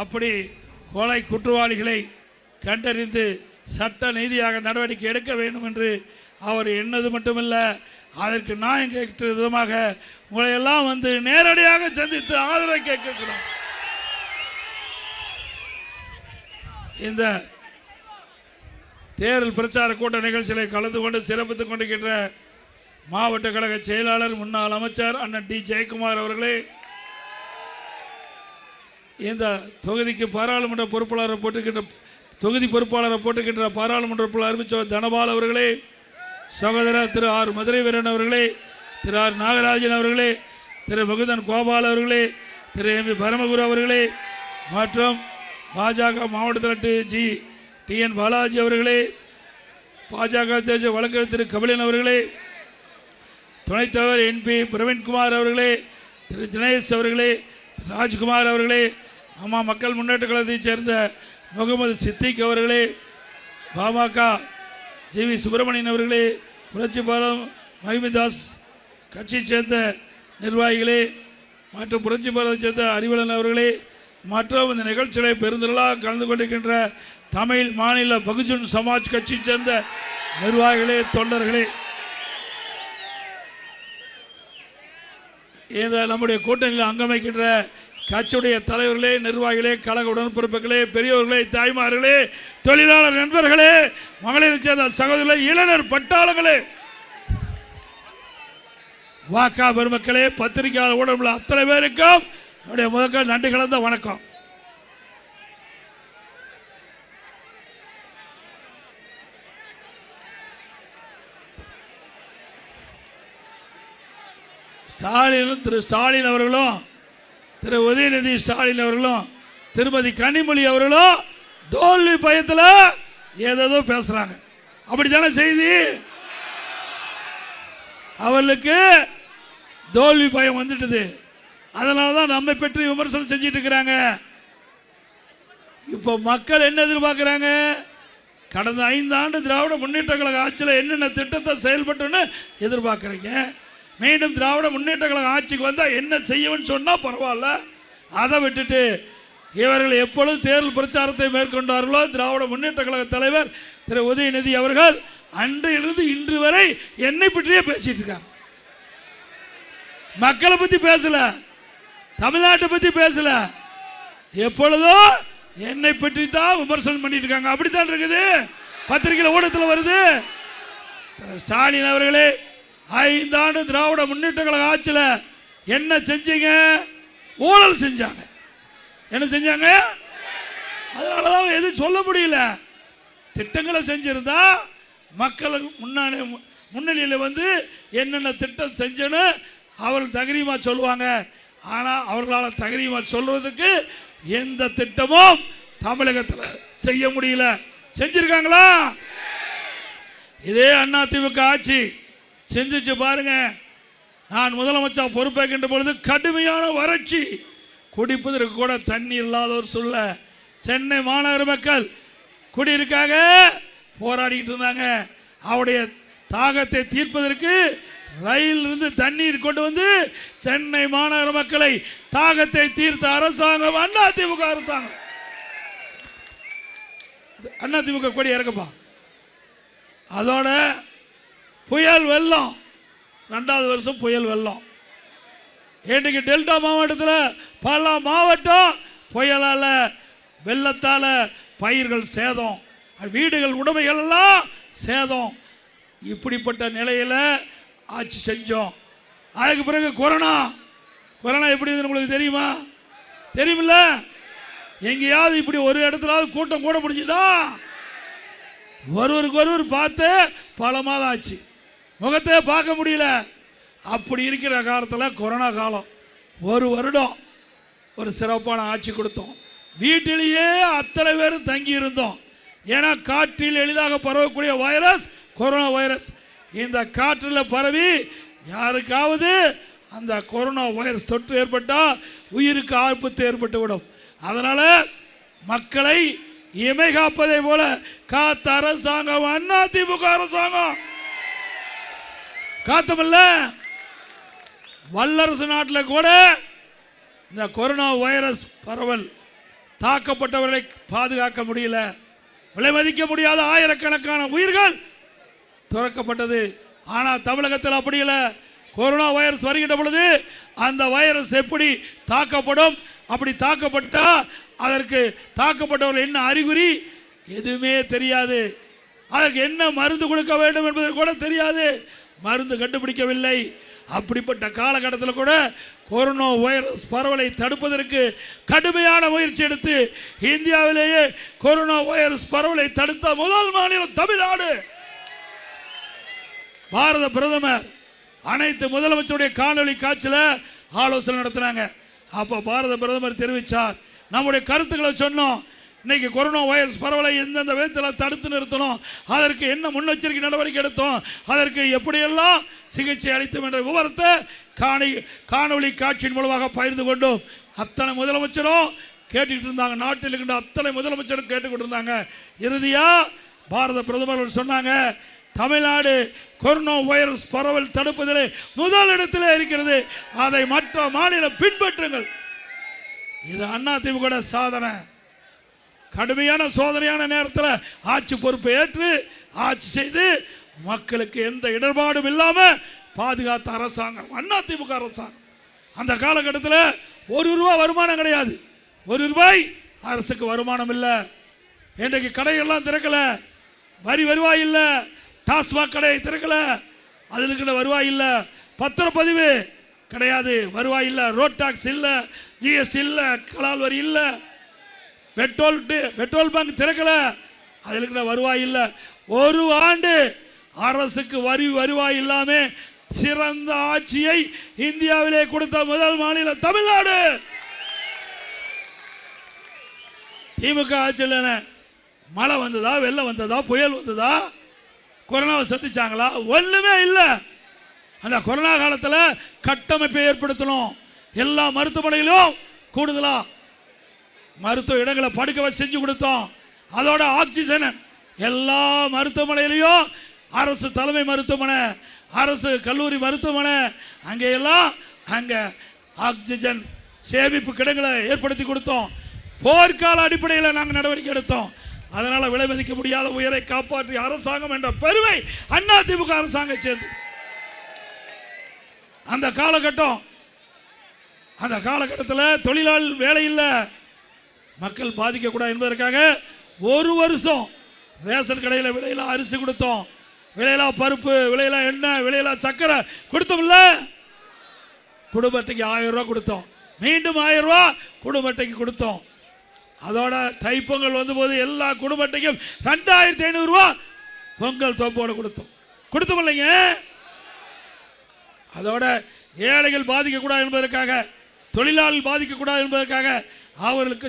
அப்படி கொலை குற்றவாளிகளை கண்டறிந்து சட்ட நீதியாக நடவடிக்கை எடுக்க வேண்டும் என்று அவர் எண்ணது மட்டுமல்ல, அதற்கு நியாயம் கேட்கிற விதமாக உங்களை எல்லாம் வந்து நேரடியாக சந்தித்து ஆதரவை கேட்கிறோம். இந்த தேர்தல் பிரச்சார கூட்ட நிகழ்ச்சிகளை கலந்து கொண்டு சிறப்பித்துக் கொண்டிருக்கின்ற மாவட்ட கழக செயலாளர் முன்னாள் அமைச்சர் அண்ணன் டி ஜெயக்குமார் அவர்களே, இந்த தொகுதிக்கு பாராளுமன்ற பொறுப்பாளரை போட்டுக்கின்ற தொகுதி பொறுப்பாளரை போட்டுக்கின்ற பாராளுமன்ற உறுப்பினர் அறிவிச்சவர் தனபால் அவர்களே, சகோதரர் திரு ஆர் மதுரை வீரன் அவர்களே, திரு ஆர் நாகராஜன் அவர்களே, திரு முகுந்தன் கோபால் அவர்களே, திரு எம் பரமகுரு அவர்களே மற்றும் பாஜக மாவட்ட தலைவர் டி என் பாலாஜி அவர்களே, பாஜக தேசிய வழக்கறிஞர் திரு கபிலன் அவர்களே, துணைத் தலைவர் என்பி பிரவீன்குமார் அவர்களே, திரு தினேஷ் அவர்களே, ராஜ்குமார் அவர்களே, அம்மா மக்கள் முன்னேற்ற கழகத்தைச் சேர்ந்த முகமது சித்திக் அவர்களே, பாமக ஜி.வி. சுப்பிரமணியன் அவர்களே, புரட்சி பாரதம் மகிமிதாஸ் கட்சியைச் சேர்ந்த நிர்வாகிகளே மற்றும் புரட்சி பாரதத்தைச் சேர்ந்த அறிவலன் அவர்களே மற்றும் இந்த நிகழ்ச்சிகளை பெருந்திரளாக கலந்து கொண்டிருக்கின்ற தமிழ் மாநில பகுஜன் சமாஜ் கட்சியைச் சேர்ந்த நிர்வாகிகளே, தொண்டர்களே, இந்த நம்முடைய கூட்டணியில் அங்கமைக்கின்ற கட்சியுடைய தலைவர்களே, நிர்வாகிகளே, கழக உடன்பிறப்புகளே, பெரியவர்களே, தாய்மார்களே, தொழிலாளர் நண்பர்களே, மகளிரை சேர்ந்த சகோதரர்களே, இளைஞர் பட்டாளங்களே, வாக்கா பெருமக்களே, பத்திரிகையாளர் ஊடகங்கள் அத்தனை பேருக்கும் என்னுடைய முதல் நன்றி கலந்த வணக்கம். திரு ஸ்டாலின் அவர்களும் திரு உதயநிதி ஸ்டாலின் அவர்களும் திருமதி கனிமொழி அவர்களும் தோல்வி பயத்தில் ஏதோ பேசுறாங்க. அப்படித்தானே செய்தி? அவர்களுக்கு தோல்வி பயம் வந்துட்டது. அதனால தான் நம்மை பற்றி விமர்சனம் செஞ்சிட்டு இருக்கிறாங்க. இப்போ மக்கள் என்ன எதிர்பார்க்குறாங்க? கடந்த 5 ஆண்டு திராவிட முன்னேற்ற கழக ஆட்சியில் என்னென்ன திட்டத்தை செயல்பட்டுன்னு எதிர்பார்க்குறீங்க. மீண்டும் திராவிட முன்னேற்ற கழக ஆட்சிக்கு வந்தால் என்ன செய்யணும்னு சொன்னால் பரவாயில்ல. அதை விட்டுட்டு இவர்கள் எப்பொழுது தேர்தல் பிரச்சாரத்தை மேற்கொண்டார்களோ திராவிட முன்னேற்ற கழக தலைவர் திரு உதயநிதி அவர்கள் அன்றிலிருந்து இன்று வரை என்னை பற்றியே பேசிட்டு இருக்காங்க. மக்களை பற்றி பேசல, தமிழ்நாட்டை பற்றி பேசல, எப்பொழுதோ என்னை பற்றி தான் விமர்சனம் பண்ணிட்டு இருக்காங்க. அப்படித்தான் இருக்குது, பத்திரிகையில் ஊடகத்தில் வருது. ஸ்டாலின் அவர்களே, 5 ஆண்டு திராவிட முன்னேற்ற கழக ஆட்சியில் என்ன செஞ்சீங்க? ஊழல் செஞ்சாங்க. என்ன செஞ்சாங்க? அதனாலதான் எதுவும் சொல்ல முடியல. திட்டங்களை செஞ்சிருந்தா மக்கள் முன்னணியில் வந்து என்னென்ன திட்டம் செஞ்சேன்னு அவர்கள் தகரியமா சொல்லுவாங்க. ஆனால் அவர்களால் தகரியமா சொல்வதற்கு எந்த திட்டமும் தமிழகத்தில் செய்ய முடியல. செஞ்சிருக்காங்களா? இதே அதிமுக ஆட்சி செஞ்சிச்சு பாருங்க. நான் முதலமைச்சர் பொறுப்பேற்கின்ற பொழுது கடுமையான வறட்சி, குடிப்பதற்கு கூட தண்ணி இல்லாத ஒரு சூழ்நிலை. சென்னை மாநகர மக்கள் குடியிருக்காக போராடிட்டு இருந்தாங்க. அவருடைய தாகத்தை தீர்ப்பதற்கு ரயிலிருந்து தண்ணீர் கொண்டு வந்து சென்னை மாநகர மக்களை தாகத்தை தீர்த்த அரசாங்கம் அதிமுக அரசாங்கம். அதிமுக கொடி இறக்கப்பா. அதோட புயல் வெள்ளம், 2வது வருஷம் புயல் வெள்ளம். இன்றைக்கு டெல்டா மாவட்டத்தில் பல மாவட்டம் புயலால் வெள்ளத்தால் பயிர்கள் சேதம், வீடுகள் உடைமைகள் எல்லாம் சேதம். இப்படிப்பட்ட நிலையில் ஆட்சி செஞ்சோம். அதுக்கு பிறகு கொரோனா எப்படி உங்களுக்கு தெரியுமா? தெரியுமில்ல? எங்கேயாவது இப்படி ஒரு இடத்துலாவது கூட்டம் கூட முடிஞ்சுதா? ஒருவருக்கு பார்த்து பல மாதம் ஆச்சு, முகத்தையே பார்க்க முடியல. அப்படி இருக்கிற காலத்தில் கொரோனா காலம் 1 வருடம் ஒரு சிறப்பான ஆட்சி கொடுத்தோம். வீட்டிலேயே அத்தனை பேரும் தங்கி இருந்தோம். ஏன்னா காற்றில் எளிதாக பரவக்கூடிய வைரஸ் கொரோனா வைரஸ். இந்த காற்றில் பரவி யாருக்காவது அந்த கொரோனா வைரஸ் தொற்று ஏற்பட்டால் உயிருக்கு ஆபத்து ஏற்பட்டுவிடும். அதனால மக்களை இமை காப்பதை போல காத்த அரசாங்கம் அதிமுக அரசாங்கம். காத்தமில்ல? வல்லரசு நாட்டில் கூட இந்த கொரோனா வைரஸ் பரவல் தாக்கப்பட்டவர்களை பாதுகாக்க முடியல. விலை மதிக்க முடியாத ஆயிரக்கணக்கான உயிர்கள் துறக்கப்பட்டது. ஆனால் தமிழகத்தில் அப்படி இல்லை. கொரோனா வைரஸ் வருகின்ற பொழுது அந்த வைரஸ் எப்படி தாக்கப்படும், அப்படி தாக்கப்பட்டா அதற்கு தாக்கப்பட்டவர்கள் என்ன அறிகுறி எதுவுமே தெரியாது. அதற்கு என்ன மருந்து கொடுக்க வேண்டும் என்பது கூட தெரியாது. மருந்து கண்டுபிடிக்கவில்லை. அப்படிப்பட்ட காலகட்டத்தில் கூட கொரோனா வைரஸ் பரவலை தடுப்பதற்கு கடுமையான முயற்சி எடுத்து இந்தியாவிலேயே கொரோனா வைரஸ் பரவலை தடுத்த முதல் மாநிலம் தமிழ்நாடு. பாரத பிரதமர் அனைத்து முதலமைச்சருடைய காணொலி காட்சியில் ஆலோசனை நடத்தினாங்க. அப்போ பாரத பிரதமர் தெரிவித்தார், நம்முடைய கருத்துக்களை சொன்னோம். இன்னைக்கு கொரோனா வைரஸ் பரவலை எந்தெந்த விதத்தில் தடுத்து நிறுத்தணும், அதற்கு என்ன முன்னெச்சரிக்கை நடவடிக்கை எடுத்தோம், அதற்கு எப்படியெல்லாம் சிகிச்சை அளித்தோம் என்ற விவரத்தை காணொலி காட்சியின் மூலமாக பகிர்ந்து கொண்டோம். அத்தனை முதலமைச்சரும் கேட்டுக்கிட்டு இருந்தாங்க. நாட்டில் இருக்கின்ற அத்தனை முதலமைச்சரும் கேட்டுக்கிட்டு இருந்தாங்க. இறுதியாக பாரத பிரதமர் சொன்னாங்க, தமிழ்நாடு கொரோனா வைரஸ் பரவல் தடுப்பதிலே முதல் இடத்திலே இருக்கிறது. அதை மற்ற மாநிலம் பின்பற்றுங்கள். இது அதிமுக சாதனை. கடுமையான சோதனையான நேரத்தில் ஆட்சி பொறுப்பை ஏற்று ஆட்சி செய்து மக்களுக்கு எந்த இடர்பாடும் இல்லாமல் பாதுகாத்த அரசாங்கம் அதிமுக அரசாங்கம். அந்த காலகட்டத்தில் ₹1 வருமானம் கிடையாது. ₹1 அரசுக்கு வருமானம் இல்லை. இன்றைக்கு கடைகள்லாம் திறக்கல, வரி வருவாய் இல்லை. டாஸ்மாக் கடையை திறக்கல, அதில் இருக்கிற வருவாய் இல்லை. பத்திரப்பதிவு கிடையாது, வருவாய் இல்லை. ரோட் டாக்ஸ் இல்லை, ஜிஎஸ்டி இல்லை, கலால் வரி இல்லை. பெட்ரோல் பங்க் திறக்கல, அதில் இருக்கிற வருவாய் இல்லை. ஒரு ஆண்டு அரசுக்கு வருவாய் இல்லாம சிறந்த ஆட்சியை இந்தியாவிலே கொடுத்த முதல் மாநிலம் தமிழ்நாடு. திமுக ஆட்சியில் மழை வந்ததா, வெள்ளம் வந்ததா, புயல் வந்ததா, கொரோனாவை சந்திச்சாங்களா? ஒண்ணுமே இல்லை. அந்த கொரோனா காலத்தில் கட்டமைப்பை ஏற்படுத்தணும். எல்லா மருத்துவமனையிலும் கூடுதலா மருத்துவ இடங்களை படுக்க வச்சு செஞ்சு கொடுத்தோம். அதோட ஆக்சிஜன் எல்லா மருத்துவமனையிலையும், அரசு தலைமை மருத்துவமனை, அரசு கல்லூரி மருத்துவமனை, அங்கே ஆக்சிஜன் சேமிப்பு கிடங்களை ஏற்படுத்தி கொடுத்தோம். போர்க்கால அடிப்படையில் நாங்கள் நடவடிக்கை எடுத்தோம். அதனால விலை மதிக்க முடியாத உயரை காப்பாற்றிய அரசாங்கம் என்ற பெருமை அதிமுக அரசாங்கம் சேர்ந்து. அந்த காலகட்டத்தில் தொழிலாளி வேலை இல்லை, மக்கள் பாதிக்கக்கூடாது என்பதற்காக ஒரு வருஷம் ரேஷன் கடையில் விலையில அரிசி கொடுத்தோம், விலையில பருப்பு, விலையில எண்ணெய், விலையில சக்கரை கொடுத்தோம்ல. குடும்ப அட்டைக்கு ₹1000 கொடுத்தோம், மீண்டும் ₹1000 குடும்ப அட்டைக்கு கொடுத்தோம். அதோட தைப்பொங்கல் வந்தபோது எல்லா குடும்ப அட்டைக்கும் ₹2500 பொங்கல் தொப்போடு கொடுத்தோம் இல்லைங்க. அதோட ஏழைகள் பாதிக்கக்கூடாது என்பதற்காக, தொழிலாளர்கள் பாதிக்கக்கூடாது என்பதற்காக அவர்களுக்கு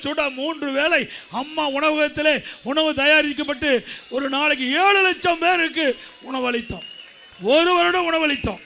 சுட 3 வேளை அம்மா உணவகத்திலே உணவு தயாரிக்கப்பட்டு ஒரு நாளைக்கு 7 லட்சம் பேருக்கு உணவளித்தோம். ஒரு வருடம் உணவளித்தோம்,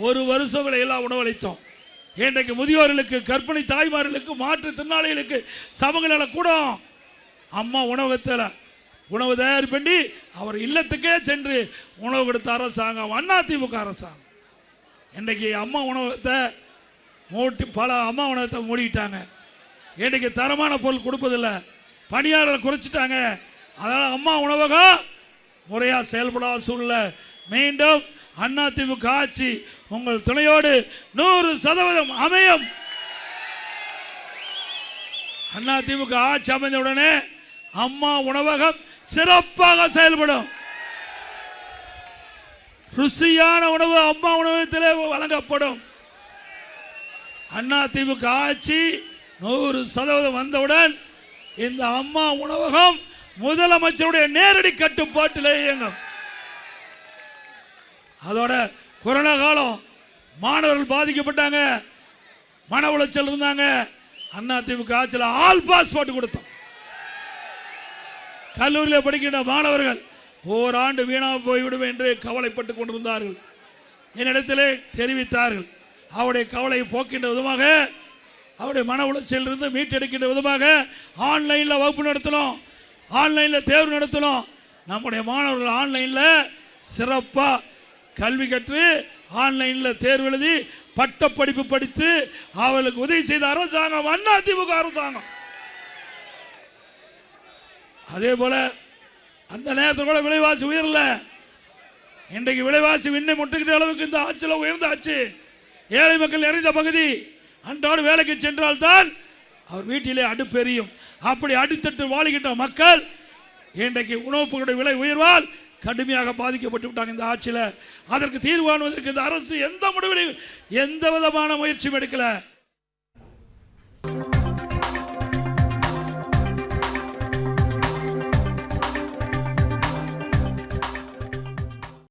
ஒரு வருஷம் எல்லாம் உணவளித்தோம். இன்றைக்கு முதியோர்களுக்கு, கர்ப்பிணி தாய்மார்களுக்கு, மாற்றுத்திறனாளிகளுக்கு சமூக கூட அம்மா உணவகத்தில் உணவு தயார் பண்ணி அவர் இல்லத்துக்கே சென்று உணவு கொடுத்த அரசாங்கம் அதிமுக அரசாங்கம். இன்றைக்கு அம்மா உணவகத்தை பல அம்மா உணவகத்தை மூடிட்டாங்க. இன்றைக்கு தரமான பொருள் கொடுப்பதில்லை, பணியாளர் குறைச்சிட்டாங்க. அதனால் அம்மா உணவகம் முறையாக செயல்படாத சூழ்நிலை. மீண்டும் அதிமுக ஆட்சி உங்கள் துணையோடு 100% அமையும். அதிமுக ஆட்சி அமைந்தவுடனே அம்மா உணவகம் சிறப்பாக செயல்படும். ருசியான உணவு அம்மா உணவகத்திலே வழங்கப்படும். அதிமுக ஆட்சி 100% வந்தவுடன் இந்த அம்மா உணவகம் முதலமைச்சருடைய நேரடி கட்டுப்பாட்டிலே இயங்கும். அதோட கொரோனா காலம் மாணவர்கள் பாதிக்கப்பட்டாங்க, மன உளைச்சல் இருந்தாங்க. அதிமுக ஆட்சியில் ஆல் பாஸ் போட்டு கொடுத்தோம். கல்லூரியில் படிக்கின்ற மாணவர்கள் ஓராண்டு வீணாக போய்விடும் என்று கவலைப்பட்டு கொண்டிருந்தார்கள். என்னிடத்திலே தெரிவித்தார்கள். அவருடைய கவலையை போக்கின்ற விதமாக, அவருடைய மன உளைச்சல் இருந்து மீட்டெடுக்கின்ற விதமாக ஆன்லைனில் வகுப்பு நடத்தணும், ஆன்லைனில் தேர்வு நடத்தணும். நம்முடைய மாணவர்கள் ஆன்லைனில் சிறப்பாக கல்வி கற்று ஆன்லைனில் தேர்வு எழுதி பட்ட படிப்பு படித்து அவர்களுக்கு உதவி செய்த அரசாங்கம் அதிமுக அரசாங்கம். அதே போல அந்த நேரத்தில் கூட விலைவாசி உயரல. இன்றைக்கு விலைவாசி விண்ணை முட்டுக்கிட்ட அளவுக்கு இந்த ஆட்சியில் உயர்ந்தாச்சு. ஏழை மக்கள் நிறைந்த பகுதி. அன்றாடு வேலைக்கு சென்றால் தான் அவர் வீட்டிலே அடுப்பு எரியும். அப்படி அடித்தட்டு வாழுகின்ற மக்கள் இன்றைக்கு உணவுப் பொருட்களுடைய விலை உயர்வால் கடுமையாக பாதிக்கப்பட்டு விட்டாங்க இந்த ஆட்சியில். அதற்கு தீர்வு காணுவதற்கு இந்த அரசு எந்த முடிவிலையும் எந்த விதமான முயற்சியும் எடுக்கல.